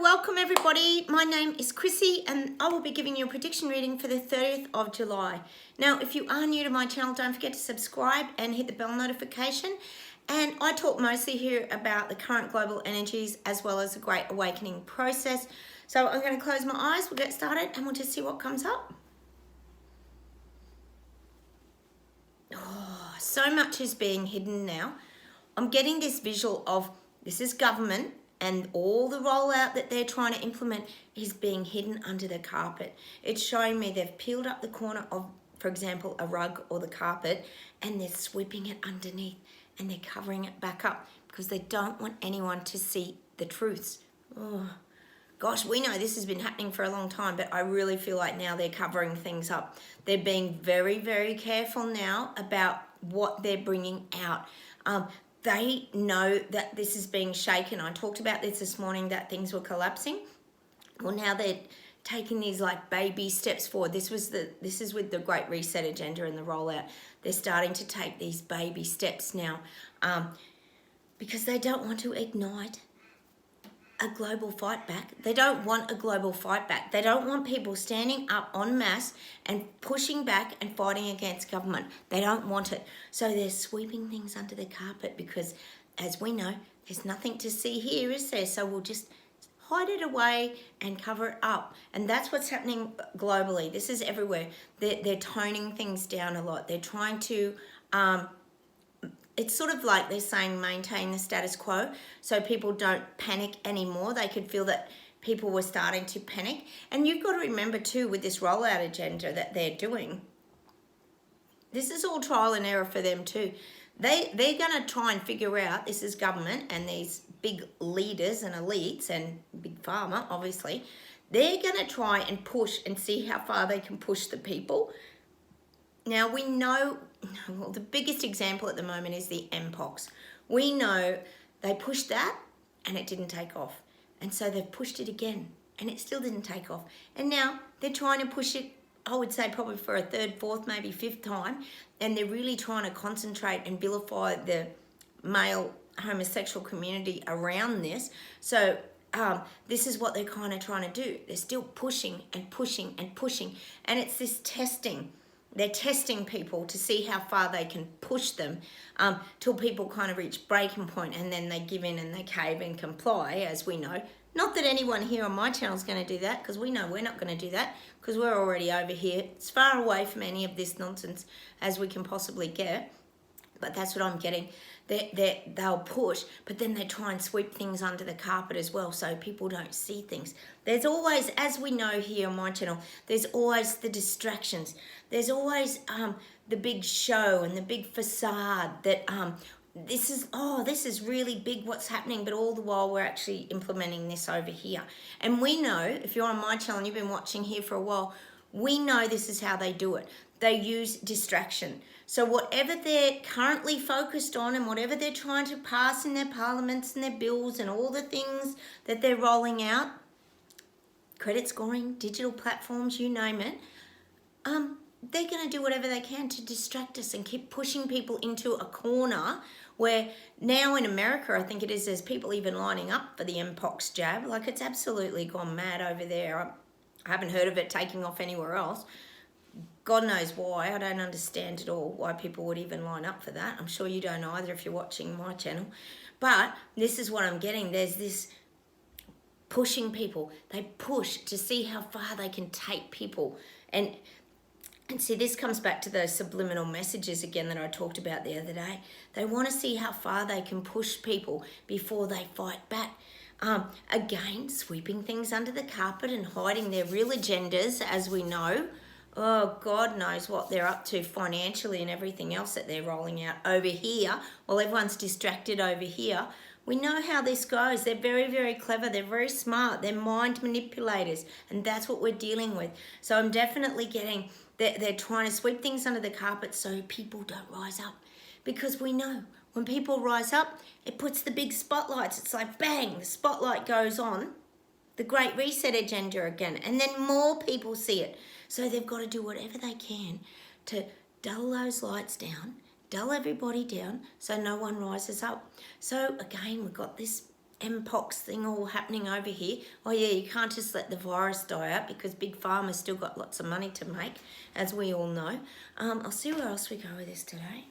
welcome everybody. My name is Chrissy and I will be giving you a prediction reading for the 30th of July. Now, if you are new to my channel, don't forget to subscribe and hit the bell notification. And I talk mostly here about the current global energies as well as the Great Awakening process. So I'm going to close my eyes, we'll get started and we'll just see what comes up. Oh, so much is being hidden now. I'm getting this visual of this is government and all the rollout that they're trying to implement is being hidden under the carpet. It's showing me they've peeled up the corner of, for example, a rug or the carpet, and they're sweeping it underneath and they're covering it back up because they don't want anyone to see the truths. Oh, gosh, we know this has been happening for a long time, but I really feel like now they're covering things up. They're being very, very careful now about what they're bringing out. They know that this is being shaken. I talked about this morning, that things were collapsing. Well, now they're taking these like baby steps forward. This is with the Great Reset agenda and the rollout. They're starting to take these baby steps now because they don't want to ignite a global fight back. They don't want a global fight back. They don't want people standing up en masse and pushing back and fighting against government. They don't want it. So they're sweeping things under the carpet because, as we know, there's nothing to see here, is there? So we'll just hide it away and cover it up. And that's what's happening globally. This is everywhere. They're toning things down a lot. They're trying to it's sort of like they're saying maintain the status quo so people don't panic anymore. They could feel that people were starting to panic. And you've got to remember too, with this rollout agenda that they're doing, this is all trial and error for them too. They're going to try and figure out, this is government and these big leaders and elites and big pharma, obviously, they're going to try and push and see how far they can push the people. Now, we know, well, the biggest example at the moment is the Mpox. We know they pushed that and it didn't take off. And so they've pushed it again and it still didn't take off. And now they're trying to push it, I would say probably for a third, fourth, maybe fifth time. And they're really trying to concentrate and vilify the male homosexual community around this. So this is what they're kind of trying to do. They're still pushing and pushing and pushing. And it's this testing. They're testing people to see how far they can push them till people kind of reach breaking point and then they give in and they cave and comply, as we know. Not that anyone here on my channel is going to do that, because we know we're not going to do that because we're already over here. It's far away from any of this nonsense as we can possibly get. But that's what I'm getting. They'll push, but then they try and sweep things under the carpet as well so people don't see things. There's always, as we know here on my channel, there's always the distractions. There's always the big show and the big facade that this is really big what's happening, but all the while we're actually implementing this over here. And we know, if you're on my channel and you've been watching here for a while, we know this is how they do it. They use distraction. So whatever they're currently focused on and whatever they're trying to pass in their parliaments and their bills and all the things that they're rolling out, credit scoring, digital platforms, you name it, they're going to do whatever they can to distract us and keep pushing people into a corner where now in America, I think it is, there's people even lining up for the Mpox jab. Like, it's absolutely gone mad over there. I haven't heard of it taking off anywhere else. God knows why. I don't understand at all why people would even line up for that. I'm sure you don't either if you're watching my channel. But this is what I'm getting. There's this pushing people. They push to see how far they can take people. And see, this comes back to those subliminal messages again that I talked about the other day. They want to see how far they can push people before they fight back. Again, sweeping things under the carpet and hiding their real agendas, as we know. Oh, God knows what they're up to financially and everything else that they're rolling out over here while everyone's distracted over here. We know how this goes. They're very, very clever. They're very smart. They're mind manipulators, and that's what we're dealing with. So I'm definitely getting that they're trying to sweep things under the carpet so people don't rise up, because we know when people rise up, it puts the big spotlights. It's like, bang, the spotlight goes on the Great Reset agenda again, and then more people see it. So they've got to do whatever they can to dull those lights down, dull everybody down so no one rises up. So again, we've got this Mpox thing all happening over here. Oh yeah, you can't just let the virus die out because Big Pharma's still got lots of money to make, as we all know. I'll see where else we go with this today.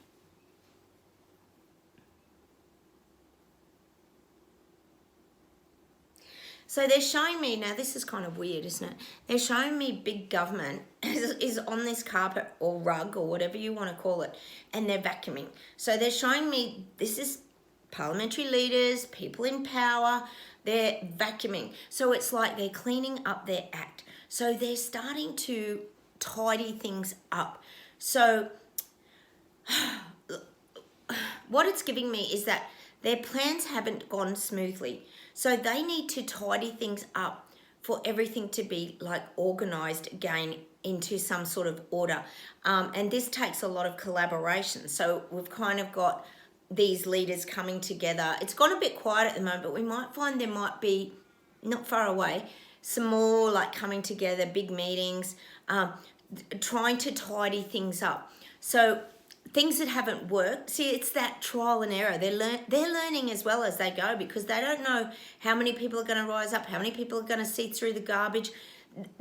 So they're showing me, now this is kind of weird, isn't it? They're showing me big government is on this carpet or rug or whatever you want to call it, and they're vacuuming. So they're showing me this is parliamentary leaders, people in power, they're vacuuming. So it's like they're cleaning up their act. So they're starting to tidy things up. So what it's giving me is that their plans haven't gone smoothly. So they need to tidy things up for everything to be like organized again into some sort of order. And this takes a lot of collaboration. So we've kind of got these leaders coming together. It's gone a bit quiet at the moment, but we might find there might be, not far away, some more like coming together, big meetings, trying to tidy things up. So things that haven't worked, see, it's that trial and error. They're learning as well as they go, because they don't know how many people are going to rise up, how many people are going to see through the garbage.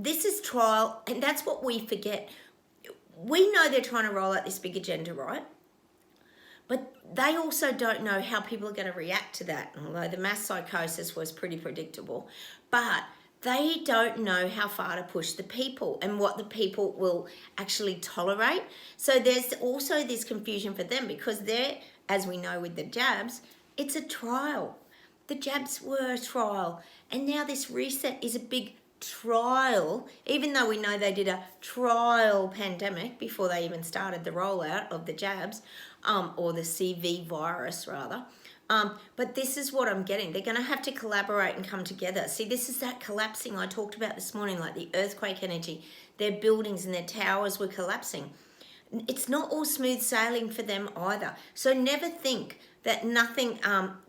This is trial, and that's what we forget. We know they're trying to roll out this big agenda, right? But they also don't know how people are going to react to that, although the mass psychosis was pretty predictable. But they don't know how far to push the people and what the people will actually tolerate. So there's also this confusion for them, because they're, as we know with the jabs, it's a trial. The jabs were a trial. And now this reset is a big trial, even though we know they did a trial pandemic before they even started the rollout of the jabs, or the CV virus rather. But this is what I'm getting. They're going to have to collaborate and come together. See, this is that collapsing I talked about this morning, like the earthquake energy. Their buildings and their towers were collapsing. It's not all smooth sailing for them either. So never think that nothing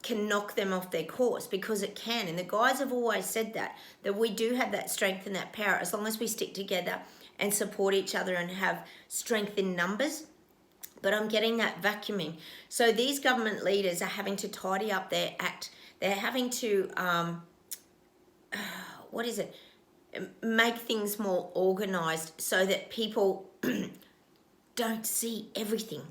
can knock them off their course, because it can. And the guys have always said that we do have that strength and that power as long as we stick together and support each other and have strength in numbers. But I'm getting that vacuuming. So these government leaders are having to tidy up their act. They're having to, make things more organised so that people don't see everything.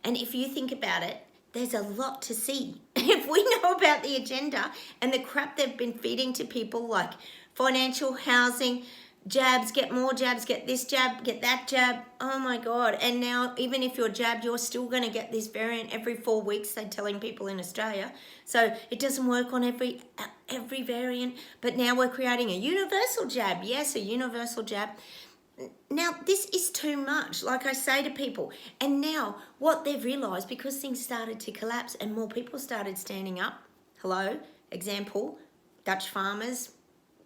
And if you think about it, there's a lot to see. If we know about the agenda and the crap they've been feeding to people, like financial, housing, jabs, get more jabs, get this jab, get that jab. Oh my God. And now even if you're jabbed, you're still going to get this variant every 4 weeks, they're telling people in Australia. So it doesn't work on every variant. But now we're creating a universal jab. Yes, a universal jab. Now, this is too much, like I say to people. And now what they've realised, because things started to collapse and more people started standing up, example, Dutch farmers,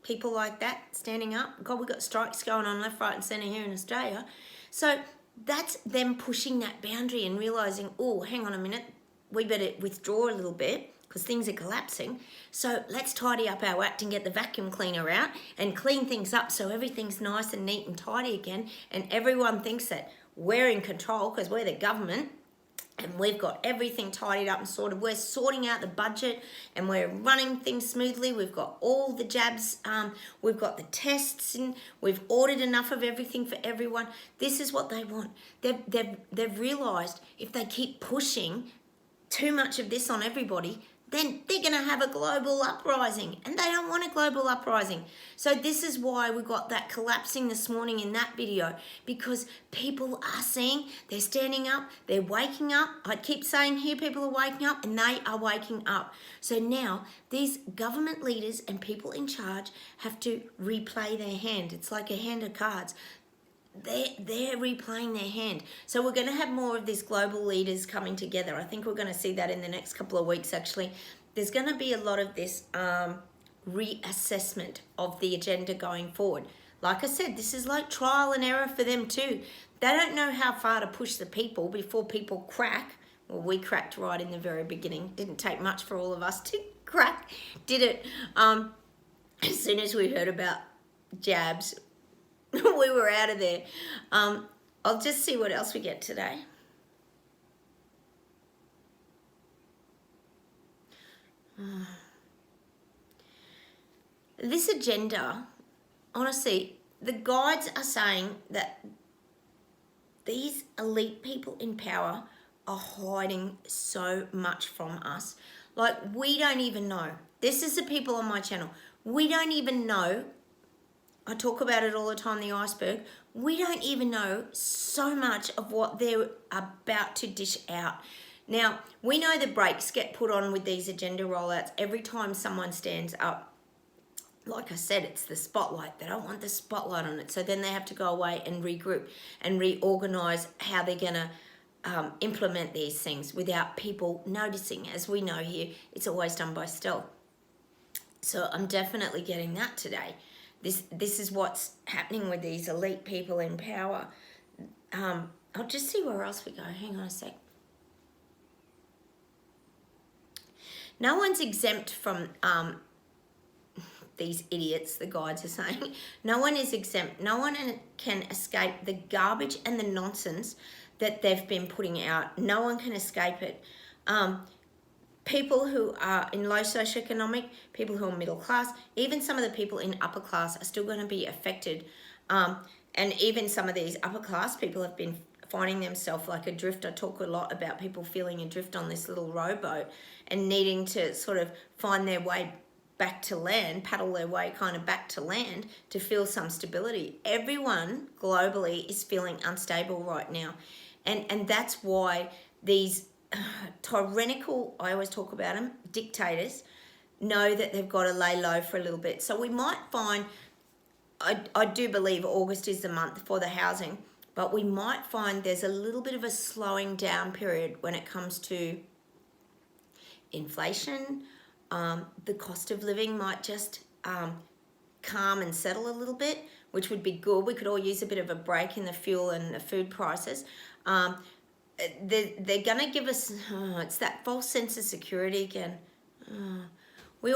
people like that standing up. God, we've got strikes going on left, right and centre here in Australia. So that's them pushing that boundary and realising, oh, hang on a minute, we better withdraw a little bit because things are collapsing. So let's tidy up our act and get the vacuum cleaner out and clean things up so everything's nice and neat and tidy again, and everyone thinks that we're in control because we're the government and we've got everything tidied up and sorted. We're sorting out the budget and we're running things smoothly. We've got all the jabs, we've got the tests, and we've ordered enough of everything for everyone. This is what they want. They've realised if they keep pushing too much of this on everybody, then they're going to have a global uprising, and they don't want a global uprising. So this is why we got that collapsing this morning in that video, because people are seeing, they're standing up, they're waking up. I keep saying here, people are waking up, and they are waking up. So now these government leaders and people in charge have to replay their hand. It's like a hand of cards. They're replaying their hand. So we're going to have more of these global leaders coming together. I think we're going to see that in the next couple of weeks, actually. There's going to be a lot of this reassessment of the agenda going forward. Like I said, this is like trial and error for them too. They don't know how far to push the people before people crack. Well, we cracked right in the very beginning. Didn't take much for all of us to crack, did it? As soon as we heard about jabs, we were out of there. I'll just see what else we get today. This agenda, honestly, the guides are saying that these elite people in power are hiding so much from us. Like, we don't even know. This is the people on my channel. We don't even know. I talk about it all the time, the iceberg. We don't even know so much of what they're about to dish out. Now, we know the brakes get put on with these agenda rollouts every time someone stands up. Like I said, it's the spotlight. They don't want the spotlight on it. So then they have to go away and regroup and reorganize how they're going to implement these things without people noticing. As we know here, it's always done by stealth. So I'm definitely getting that today. This is what's happening with these elite people in power. I'll just see where else we go. Hang on a sec. No one's exempt from these idiots, the guides are saying. No one is exempt. No one can escape the garbage and the nonsense that they've been putting out. No one can escape it. People who are in low socioeconomic, people who are middle class, even some of the people in upper class are still going to be affected. And even some of these upper class people have been finding themselves like adrift. I talk a lot about people feeling adrift on this little rowboat and needing to sort of find their way back to land, paddle their way kind of back to land to feel some stability. Everyone globally is feeling unstable right now. And that's why these tyrannical, I always talk about them, dictators, know that they've got to lay low for a little bit. So we might find, I do believe August is the month for the housing, but we might find there's a little bit of a slowing down period when it comes to inflation. The cost of living might just calm and settle a little bit, which would be good. We could all use a bit of a break in the fuel and the food prices. They're going to give us, it's that false sense of security again. We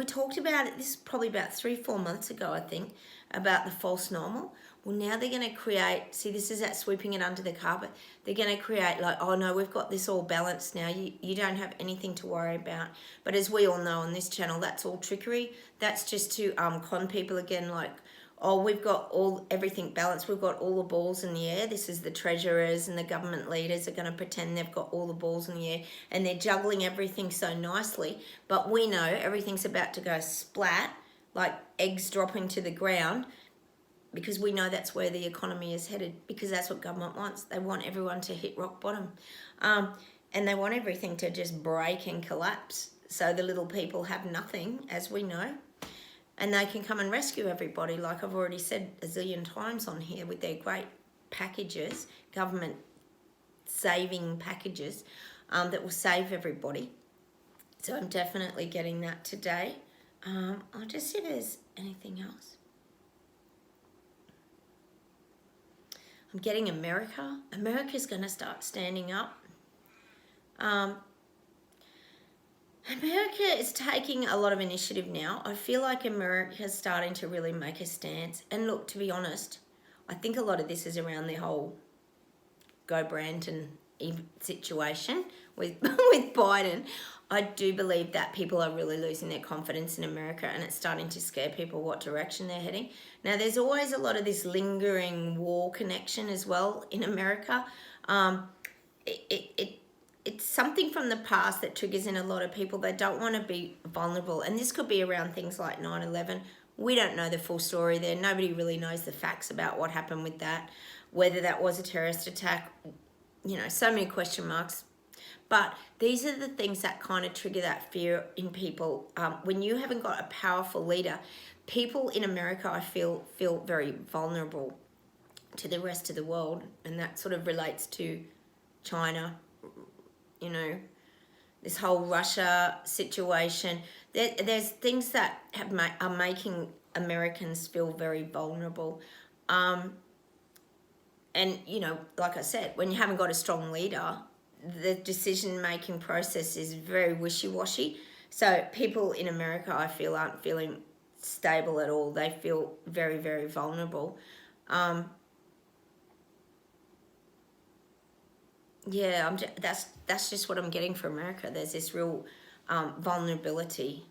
talked about it, this is probably about 3-4 months ago, I think, about the false normal. Well, now they're going to create, see, this is that sweeping it under the carpet. They're going to create like, oh no, we've got this all balanced now. You don't have anything to worry about. But as we all know on this channel, that's all trickery. That's just to con people again, like, oh, we've got everything balanced. We've got all the balls in the air. This is the treasurers and the government leaders are going to pretend they've got all the balls in the air and they're juggling everything so nicely. But we know everything's about to go splat, like eggs dropping to the ground, because we know that's where the economy is headed, because that's what government wants. They want everyone to hit rock bottom. And they want everything to just break and collapse. So the little people have nothing, as we know. And they can come and rescue everybody, like I've already said a zillion times on here, with their great packages, government saving packages that will save everybody. So I'm definitely getting that today. I'll just see if there's anything else. I'm getting America. America's going to start standing up. America is taking a lot of initiative now. I feel like America's starting to really make a stance. And look, to be honest, I think a lot of this is around the whole go Brandon situation with Biden. I do believe that people are really losing their confidence in America, and it's starting to scare people what direction they're heading. Now, there's always a lot of this lingering war connection as well in America. It's something from the past that triggers in a lot of people. They don't want to be vulnerable. And this could be around things like 9/11. We don't know the full story there. Nobody really knows the facts about what happened with that, whether that was a terrorist attack, so many question marks. But these are the things that kind of trigger that fear in people. When you haven't got a powerful leader, people in America, I feel very vulnerable to the rest of the world. And that sort of relates to China, this whole Russia situation. There's things that are making Americans feel very vulnerable. And, like I said, when you haven't got a strong leader, the decision-making process is very wishy-washy. So people in America, I feel, aren't feeling stable at all. They feel very, very vulnerable. That's just what I'm getting from America. There's this real vulnerability.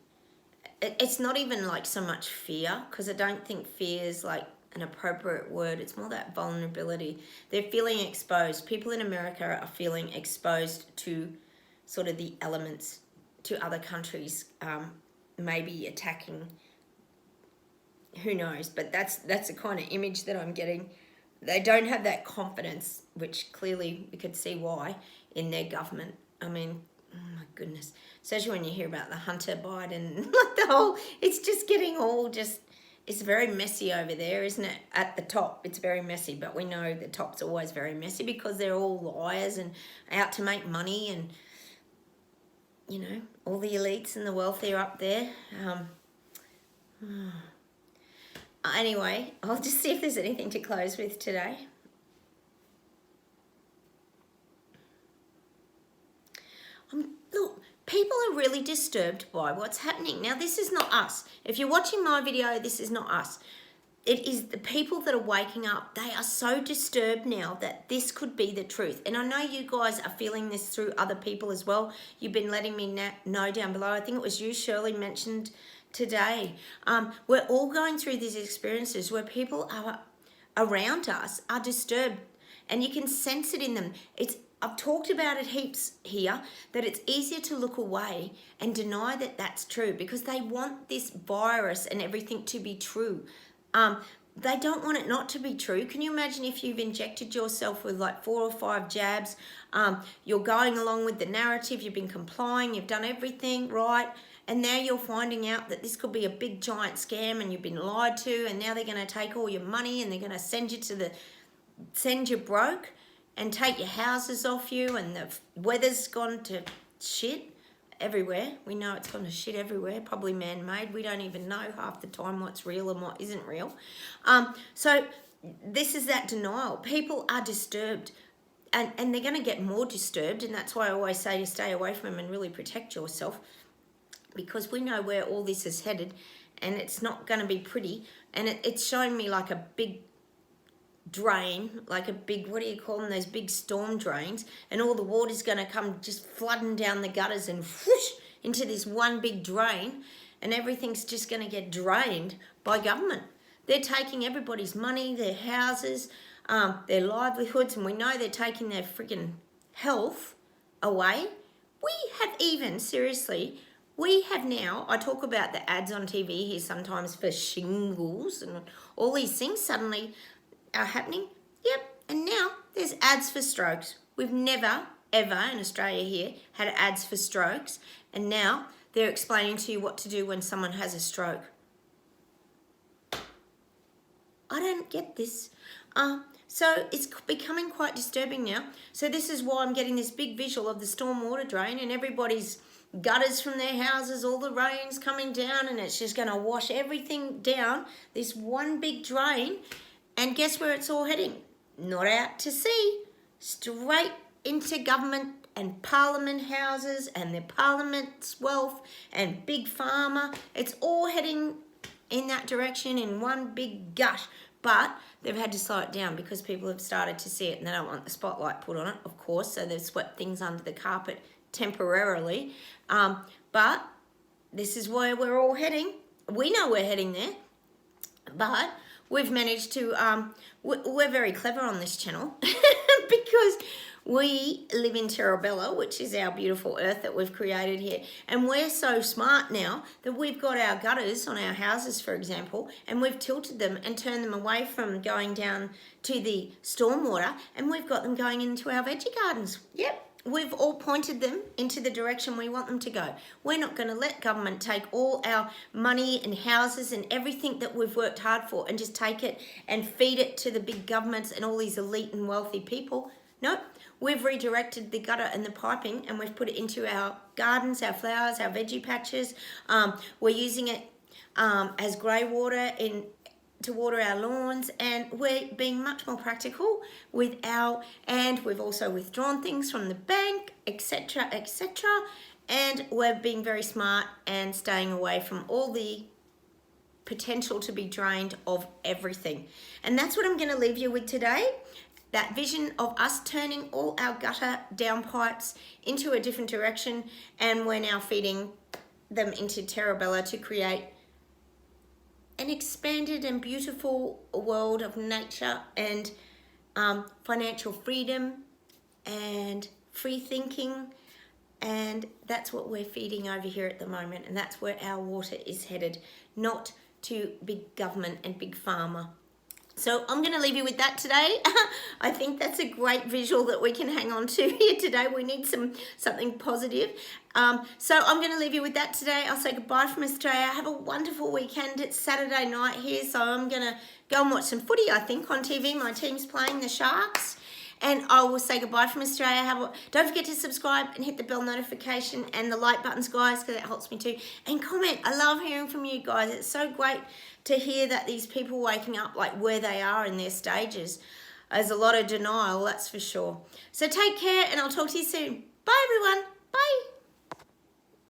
it's not even like so much fear, because I don't think fear is like an appropriate word. It's more that vulnerability. They're feeling exposed. People in America are feeling exposed to sort of the elements, to other countries maybe attacking. Who knows? But that's the kind of image that I'm getting. They don't have that confidence, which clearly we could see why, in their government. I mean, oh my goodness. Especially when you hear about the Hunter Biden, like the whole, it's just getting all just, it's very messy over there, isn't it? At the top, it's very messy, but we know the top's always very messy because they're all liars and out to make money, and, you know, all the elites and the wealthy are up there. Anyway, I'll just see if there's anything to close with today. Look, people are really disturbed by what's happening. Now, this is not us. If you're watching my video, this is not us. It is the people that are waking up. They are so disturbed now that this could be the truth. And I know you guys are feeling this through other people as well. You've been letting me know down below. I think it was you, Shirley, mentioned today. We're all going through these experiences where people are around us are disturbed, and you can sense it in them. I've talked about it heaps here, that it's easier to look away and deny that that's true, because they want this virus and everything to be true. They don't want it not to be true. Can you imagine if you've injected yourself with like 4 or 5 jabs, you're going along with the narrative, you've been complying, you've done everything right, and now you're finding out that this could be a big giant scam and you've been lied to, and now they're going to take all your money and they're going to send you broke and take your houses off you, and the weather's gone to shit everywhere. We know it's gone to shit everywhere, probably man-made. We don't even know half the time what's real and what isn't real. So this is that denial. People are disturbed, and they're going to get more disturbed, and that's why I always say to stay away from them and really protect yourself, because we know where all this is headed, and it's not going to be pretty. And it's showing me like a big drain, like a big, what do you call them, those big storm drains, and all the water's going to come just flooding down the gutters and whoosh into this one big drain, and everything's just going to get drained by government. They're taking everybody's money, their houses, their livelihoods, and we know they're taking their freaking health away. We have even, seriously, we have now, I talk about the ads on TV here sometimes for shingles and all these things suddenly are happening. Yep, and now there's ads for strokes. We've never, ever in Australia here had ads for strokes, and now they're explaining to you what to do when someone has a stroke. I don't get this. So it's becoming quite disturbing now. So this is why I'm getting this big visual of the stormwater drain and everybody's gutters from their houses, all the rain's coming down, and it's just going to wash everything down this one big drain. And guess where it's all heading? Not out to sea, straight into government and parliament houses and the parliament's wealth and big pharma. It's all heading in that direction in one big gush. But they've had to slow it down because people have started to see it and they don't want the spotlight put on it, of course. So they've swept things under the carpet temporarily. But this is where we're all heading. We know we're heading there. But we've managed to, we're very clever on this channel because we live in Terrabella, which is our beautiful earth that we've created here. And we're so smart now that we've got our gutters on our houses, for example, and we've tilted them and turned them away from going down to the stormwater, and we've got them going into our veggie gardens. Yep. We've all pointed them into the direction we want them to go. We're not going to let government take all our money and houses and everything that we've worked hard for and just take it and feed it to the big governments and all these elite and wealthy people. Nope. We've redirected the gutter and the piping and we've put it into our gardens, our flowers, our veggie patches. We're using it as grey water to water our lawns, and we're being much more practical with and we've also withdrawn things from the bank, etc., etc. And we're being very smart and staying away from all the potential to be drained of everything. And that's what I'm going to leave you with today. That vision of us turning all our gutter downpipes into a different direction, and we're now feeding them into Terra Bella to create an expanded and beautiful world of nature and financial freedom and free thinking. And that's what we're feeding over here at the moment, and that's where our water is headed, not to big government and big pharma. So I'm going to leave you with that today. I think that's a great visual that we can hang on to here today. We need something positive. So I'm going to leave you with that today. I'll say goodbye from Australia. Have a wonderful weekend. It's Saturday night here, so I'm going to go and watch some footy, I think, on TV. My team's playing, the Sharks. And I will say goodbye from Australia. Don't forget to subscribe and hit the bell notification and the like buttons, guys, because it helps me too. And comment. I love hearing from you guys. It's so great to hear that these people waking up, like where they are in their stages. There's a lot of denial, that's for sure. So take care, and I'll talk to you soon. Bye, everyone. Bye.